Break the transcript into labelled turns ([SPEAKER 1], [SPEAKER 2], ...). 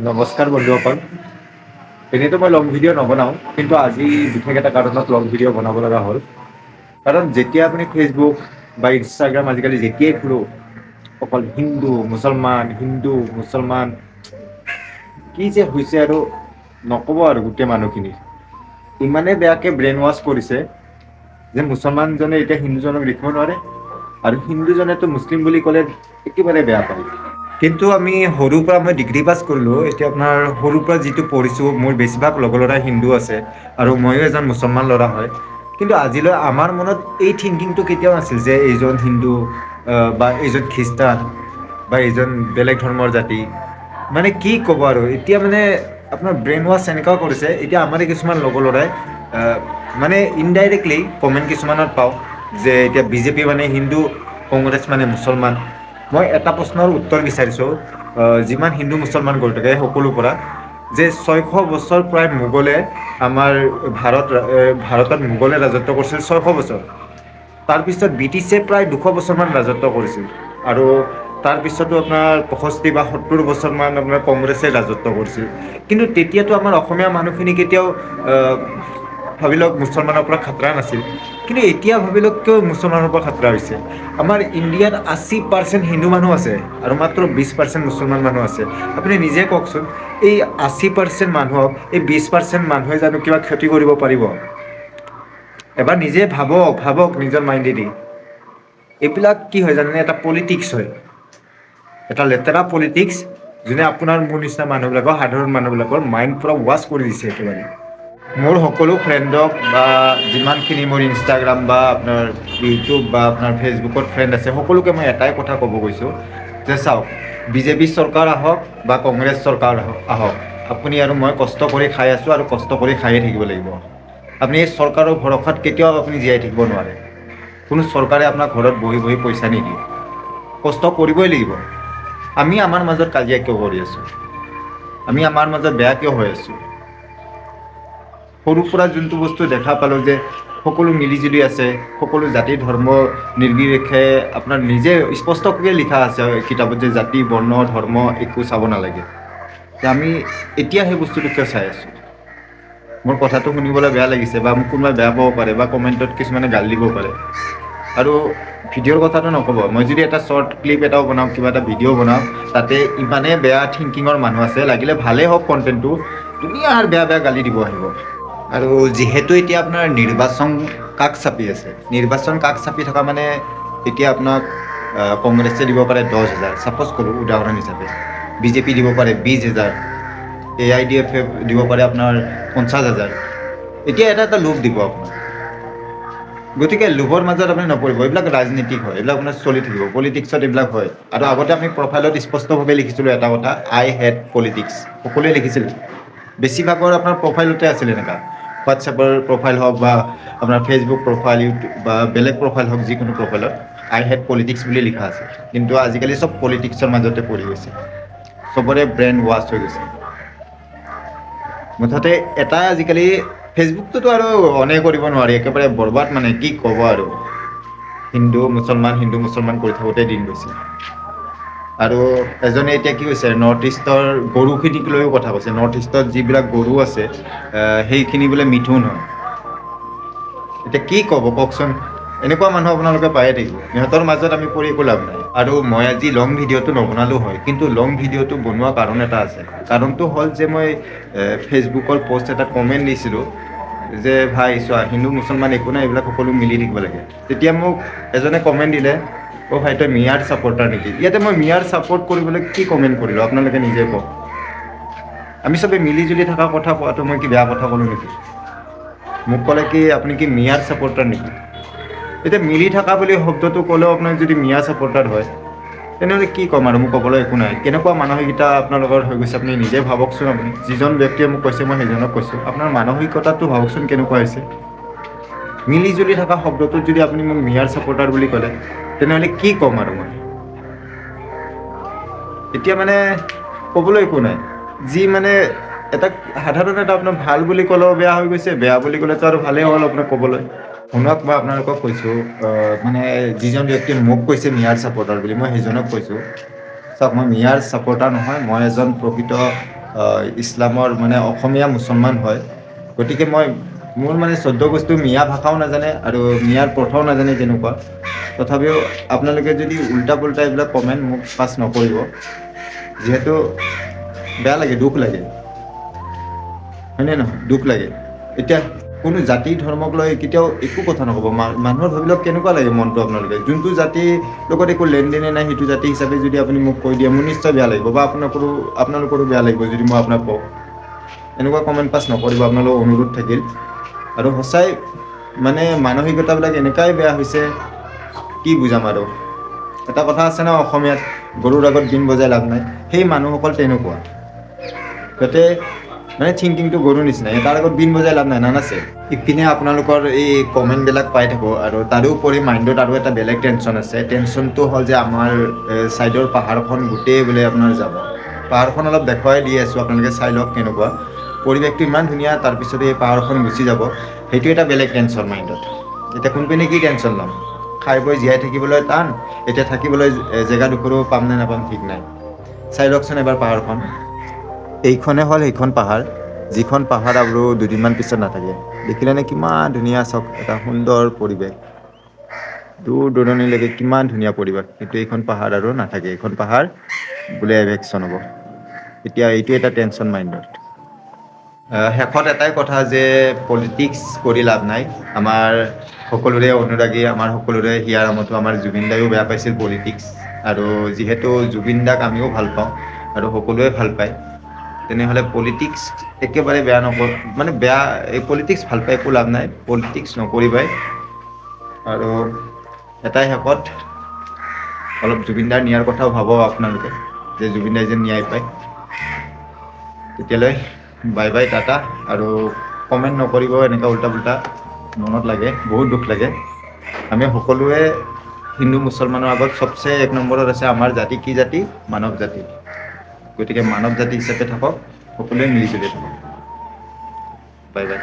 [SPEAKER 1] নমস্কাৰ বন্ধুসকল। এনেইতো মই লং ভিডিঅ' নবনাওঁ, কিন্তু আজি বিশেষ এটা কাৰণত লং ভিডিঅ' বনাব লগা হ'ল। কাৰণ যেতিয়া আপুনি ফেচবুক বা ইনষ্টাগ্ৰাম আজিকালি যেতিয়াই খোলো, অকল হিন্দু মুছলমান কি যে হৈছে আৰু নক'ব আৰু গোটেই মানুহখিনি ইমানে বেয়াকে ব্ৰেইন ৱাছ কৰিছে যে মুছলমানজনে এতিয়া হিন্দুজনক দেখিব নোৱাৰে আৰু হিন্দুজনেতো মুছলিম বুলি ক'লে একেবাৰে বেয়া পায়। কিন্তু আমি সৰুৰ পৰা মই ডিগ্ৰী পাছ কৰিলোঁ। এতিয়া আপোনাৰ সৰুৰ পৰা যিটো পঢ়িছোঁ, মোৰ বেছিভাগ লগৰ ল'ৰা হিন্দু আছে আৰু ময়ো এজন মুছলমান ল'ৰা হয়। কিন্তু আজিলৈ আমাৰ মনত এই থিংকিংটো কেতিয়াও নাছিল যে এইজন হিন্দু বা এইজন খ্ৰীষ্টান বা এইজন বেলেগ ধৰ্মৰ জাতি। মানে কি ক'ব আৰু এতিয়া মানে আপোনাৰ ব্ৰেইন ৱাছ এনেকুৱাও কৰিছে। এতিয়া আমাৰে কিছুমান লগৰ ল'ৰাই মানে ইনডাইৰেক্টলি কমেণ্ট কিছুমানত পাওঁ যে এতিয়া বিজেপি মানে হিন্দু, কংগ্ৰেছ মানে মুছলমান। মই এটা প্ৰশ্নৰ উত্তৰ বিচাৰিছোঁ যিমান হিন্দু মুছলমান গৈ থাকে সকলোৰ পৰা, যে 600 বছৰ প্ৰায় মোগলে আমাৰ ভাৰতত মোগলে ৰাজত্ব কৰিছিল 600 বছৰ। তাৰপিছত ব্ৰিটিছে প্ৰায় 200 বছৰমান ৰাজত্ব কৰিছিল আৰু তাৰপিছতো আপোনাৰ 65 বা 70 বছৰমান আপোনাৰ কংগ্ৰেছে ৰাজত্ব কৰিছিল। কিন্তু তেতিয়াতো আমাৰ অসমীয়া মানুহখিনি কেতিয়াও ভাবি লওক মুছলমানৰ পৰা খাতৰা নাছিল। কিন্তু এতিয়া ভাবি লওক কিয় মুছলমানৰ পৰা খাতৰা হৈছে। আমাৰ ইণ্ডিয়াত 80% হিন্দু মানুহ আছে আৰু মাত্ৰ 20% মুছলমান মানুহ আছে। আপুনি নিজে কওকচোন, এই 80% মানুহক এই 20% মানুহে জানো কিবা ক্ষতি কৰিব পাৰিব? এবাৰ নিজে ভাবক নিজৰ মাইণ্ডেদি। এইবিলাক কি হয় জানেনে? এটা পলিটিক্স হয়, এটা লেতেৰা পলিটিক্স, যোনে আপোনাৰ মোৰ নিচিনা মানুহবিলাকৰ, সাধাৰণ মানুহবিলাকৰ মাইণ্ড পূৰা ৱাছ কৰি দিছে একেবাৰে। মোৰ সকলো ফ্ৰেণ্ডক বা যিমানখিনি মোৰ ইনষ্টাগ্ৰাম বা আপোনাৰ ইউটিউব বা আপোনাৰ ফেচবুকত ফ্ৰেণ্ড আছে, সকলোকে মই এটাই কথা ক'ব গৈছোঁ যে চাওক, বিজেপি চৰকাৰ আহক বা কংগ্ৰেছ চৰকাৰ আহক, আপুনি আৰু মই কষ্ট কৰি খাই আছোঁ আৰু কষ্ট কৰি খায়ে থাকিব লাগিব। আপুনি এই চৰকাৰৰ ভৰসাত কেতিয়াও আপুনি জীয়াই থাকিব নোৱাৰে। কোনো চৰকাৰে আপোনাক ঘৰত বহি বহি পইচা নিদিয়ে, কষ্ট কৰিবই লাগিব। আমি আমাৰ মাজত কাজিয়া কিয় কৰি আছোঁ? আমি আমাৰ মাজত বেয়া কিয় হৈ আছোঁ? সৰুৰ পৰা যোনটো বস্তু দেখা পালোঁ যে সকলো মিলিজুলি আছে, সকলো জাতি ধৰ্ম নিৰ্বিশেষে আপোনাৰ নিজে স্পষ্টকৈ লিখা আছে কিতাপত যে জাতি বৰ্ণ ধৰ্ম একো চাব নালাগে। আমি এতিয়া সেই বস্তুটো কিয় চাই আছোঁ? মোৰ কথাটো শুনিবলৈ বেয়া লাগিছে বা মোক কোনোবাই বেয়া পাব পাৰে বা কমেণ্টত কিছুমানে গালি দিব পাৰে। আৰু ভিডিঅ'ৰ কথাটো নক'ব, মই যদি এটা শ্বৰ্ট ক্লিপ এটাও বনাওঁ, কিবা এটা ভিডিঅ' বনাওঁ, তাতে ইমানেই বেয়া থিংকিঙৰ মানুহ আছে, লাগিলে ভালেই হওক কণ্টেণ্টটো, দুনীয়াৰ বেয়া বেয়া গালি দিব আহিব। আৰু যিহেতু এতিয়া আপোনাৰ নিৰ্বাচন কাষ চাপি আছে, নিৰ্বাচন কাষ চাপি থকা মানে এতিয়া আপোনাক কংগ্ৰেছে দিব পাৰে 10,000, ছাপ'জ কৰোঁ উদাহৰণ হিচাপে, বিজেপি দিব পাৰে 20,000, AIDF দিব পাৰে আপোনাৰ 50,000। এতিয়া এটা এটা লোভ দিব আপোনাক। গতিকে লোভৰ মাজত আপুনি নপৰিব। এইবিলাক ৰাজনীতিক হয়, এইবিলাক আপোনাৰ চলি থাকিব, পলিটিক্সত এইবিলাক হয়। আৰু আগতে আমি প্ৰফাইলত স্পষ্টভাৱে লিখিছিলোঁ এটা কথা, আই হেট পলিটিক্স, সকলোৱে লিখিছিল। বেছিভাগৰ আপোনাৰ প্ৰফাইলতে আছিল এনেকুৱা, হোৱাটছএপৰ প্ৰফাইল হওক বা আপোনাৰ ফেচবুক প্ৰফাইল, ইউটিউব বা বেলেগ প্ৰফাইল হওক, যিকোনো প্ৰফাইলত আই হেট পলিটিক্স বুলি লিখা আছে। কিন্তু আজিকালি চব পলিটিক্সৰ মাজতে পৰি গৈছে, চবৰে ব্ৰেইন ৱাছ হৈ গৈছে। মুঠতে এটা আজিকালি ফেচবুকটোতো আৰু অনে কৰিব নোৱাৰি, একেবাৰে বৰবাদ, মানে কি ক'ব আৰু। হিন্দু মুছলমান কৰি থাকোঁতে দিন গৈছে। আৰু এজনে এতিয়া কি হৈছে, নৰ্থ ইষ্টৰ গৰুখিনিক লৈও কথা কৈছে। নৰ্থ ইষ্টত যিবিলাক গৰু আছে সেইখিনি বোলে মিথুন হয়। এতিয়া কি ক'ব কওকচোন? এনেকুৱা মানুহ আপোনালোকে পায়ে থাকিব, সিহঁতৰ মাজত আমি পৰি একো লাভ নাই। আৰু মই আজি লং ভিডিঅ'টো নবনালোঁ হয়, কিন্তু লং ভিডিঅ'টো বনোৱা কাৰণ এটা আছে। কাৰণটো হ'ল যে মই ফেচবুকৰ পষ্ট এটা কমেণ্ট দিছিলোঁ যে ভাই চোৱা, হিন্দু মুছলমান একো নাই, এইবিলাক সকলো মিলি থাকিব লাগে। তেতিয়া মোক এজনে কমেণ্ট দিলে, অ' ভাই তই মিয়াৰ ছাপোৰ্টাৰ নেকি? ইয়াতে মই মিয়াৰ ছাপোৰ্ট কৰিবলৈ কি কমেণ্ট কৰিলোঁ আপোনালোকে নিজে কওক। আমি চবেই মিলি জুলি থকা কথা কোৱাটো মই কি বেয়া কথা ক'লোঁ নেকি? মোক ক'লে কি আপুনি কি মিয়াৰ ছাপোৰ্টাৰ নেকি? এতিয়া মিলি থকা বুলি শব্দটো ক'লেও আপোনাক যদি মিয়া ছাপোৰ্টাৰ হয়, তেনেহ'লে কি ক'ম আৰু? মোক ক'বলৈ একো নাই। কেনেকুৱা মানসিকতা আপোনালোকৰ হৈ গৈছে আপুনি নিজে ভাবকচোন। আপুনি যিজন ব্যক্তিয়ে মোক কৈছে মই সেইজনক কৈছোঁ, আপোনাৰ মানসিকতাটো ভাবকচোন কেনেকুৱা হৈছে। মিলি জুলি থকা শব্দটোত যদি আপুনি মোক মিয়াৰ ছাপোৰ্টাৰ বুলি ক'লে, তেনেহ'লে কি ক'ম আৰু মই? এতিয়া মানে ক'বলৈ একো নাই। যি মানে এটা সাধাৰণ এটা আপোনাৰ ভাল বুলি ক'লেও বেয়া হৈ গৈছে, বেয়া বুলি ক'লেতো আৰু ভালেই হ'ল আপোনাক ক'বলৈ। শুনক, মই আপোনালোকক কৈছোঁ, মানে যিজন ব্যক্তিয়ে মোক কৈছে মিয়াৰ ছাপোৰ্টাৰ বুলি, মই সেইজনক কৈছোঁ, চাওক মই মিয়াৰ ছাপোৰ্টাৰ নহয়, মই এজন প্ৰকৃত ইছলামৰ মানে অসমীয়া মুছলমান হয়, গতিকে মোৰ মানে 14 গোষ্ঠী মিয়া ভাষাও নাজানে আৰু মিয়াৰ প্ৰথাও নাজানে তেনেকুৱা। তথাপিও আপোনালোকে যদি উল্টা পুল্টা এইবিলাক কমেণ্ট মোক পাছ নকৰিব, যিহেতু বেয়া লাগে, দুখ লাগে, হয়নে নহয়? দুখ লাগে। এতিয়া কোনো জাতি ধৰ্মক লৈ কেতিয়াও একো কথা নক'ব। মানুহৰ ভাবি লওক কেনেকুৱা লাগে মনটো আপোনালোকে, যোনটো জাতিৰ লগত একো লেনদেনে নাই সেইটো জাতি হিচাপে যদি আপুনি মোক কৈ দিয়ে, মোৰ নিশ্চয় বেয়া লাগিব বা আপোনালোকৰো বেয়া লাগিব যদি মই আপোনাক কওঁ। এনেকুৱা কমেণ্ট পাছ নকৰিব, আপোনালোকক অনুৰোধ থাকিল। আৰু সঁচাই মানে মানসিকতাবিলাক এনেকুৱাই বেয়া হৈছে, কি বুজাম আৰু। এটা কথা আছে ন অসমীয়াত, গৰুৰ আগত বিন বজাই লাভ নাই, সেই মানুহসকল তেনেকুৱা। যাতে মানে থিংকিংটো গৰুৰ নিচিনা, তাৰ আগত বিন বজাই লাভ নাই, নানাচে। ইপিনে আপোনালোকৰ এই কমেণ্টবিলাক পাই থাকোঁ, আৰু তাৰোপৰি মাইণ্ডত আৰু এটা বেলেগ টেনশ্যন আছে। টেনশ্যনটো হ'ল যে আমাৰ ছাইডৰ পাহাৰখন গোটেই বোলে আপোনাৰ যাব। পাহাৰখন অলপ দেখুৱাই দি আছোঁ, আপোনালোকে চাই লওক কেনেকুৱা। পৰিৱেশটো ইমান ধুনীয়া, তাৰপিছতে এই পাহাৰখন গুচি যাব, সেইটো এটা বেলেগ টেনশ্যন মাইণ্ডত। এতিয়া কোনপিনে কি টেনশ্যন ল'ম, খাই বৈ জীয়াই থাকিবলৈ টান, এতিয়া থাকিবলৈ জেগাডোখৰো পাম নে নাপাম ঠিক নাই। চাই লওকচোন এবাৰ পাহাৰখন। এইখনে হ'ল সেইখন পাহাৰ, যিখন পাহাৰ আৰু দুদিনমান পিছত নাথাকে। দেখিলেনে কিমান ধুনীয়া, চাওক এটা সুন্দৰ পৰিৱেশ, দূৰ দূৰণিলৈকে কিমান ধুনীয়া পৰিৱেশ। কিন্তু এইখন পাহাৰ আৰু নাথাকে, এইখন পাহাৰ বোলে এভেক্সন হ'ব। এতিয়া এইটো এটা টেনশ্যন মাইণ্ডত। শেষত এটাই কথা যে পলিটিক্স কৰি লাভ নাই। আমাৰ সকলোৰে অনুৰাগী, আমাৰ সকলোৰে হিয়াৰ আমঠু আমাৰ জুবিন দায়ো বেয়া পাইছিল পলিটিক্স, আৰু যিহেতু জুবিন দাক আমিও ভাল পাওঁ আৰু সকলোৱে ভাল পায়, তেনেহ'লে পলিটিক্স একেবাৰে বেয়া নকৰ, মানে বেয়া, এই পলিটিক্স ভাল পাই একো লাভ নাই, পলিটিক্স নকৰিবাই। আৰু এটাই শেষত অলপ জুবিনদাৰ ন্যায়ৰ কথাও ভাবক আপোনালোকে, যে জুবিনদাই যেন ন্যায় পায়। তেতিয়ালৈ বাই বাই, টাটা। আৰু কমেণ্ট নকৰিব এনেকুৱা উল্টা পুল্টা, মনত লাগে, বহুত দুখ লাগে। আমি সকলোৱে হিন্দু মুছলমানৰ আগত চবচে 1 নম্বৰত আছে আমাৰ জাতি, কি জাতি? মানৱ জাতি। গতিকে মানৱ জাতি হিচাপে থাকক, সকলোৱে মিলি জুলি থাকক। Bye bye.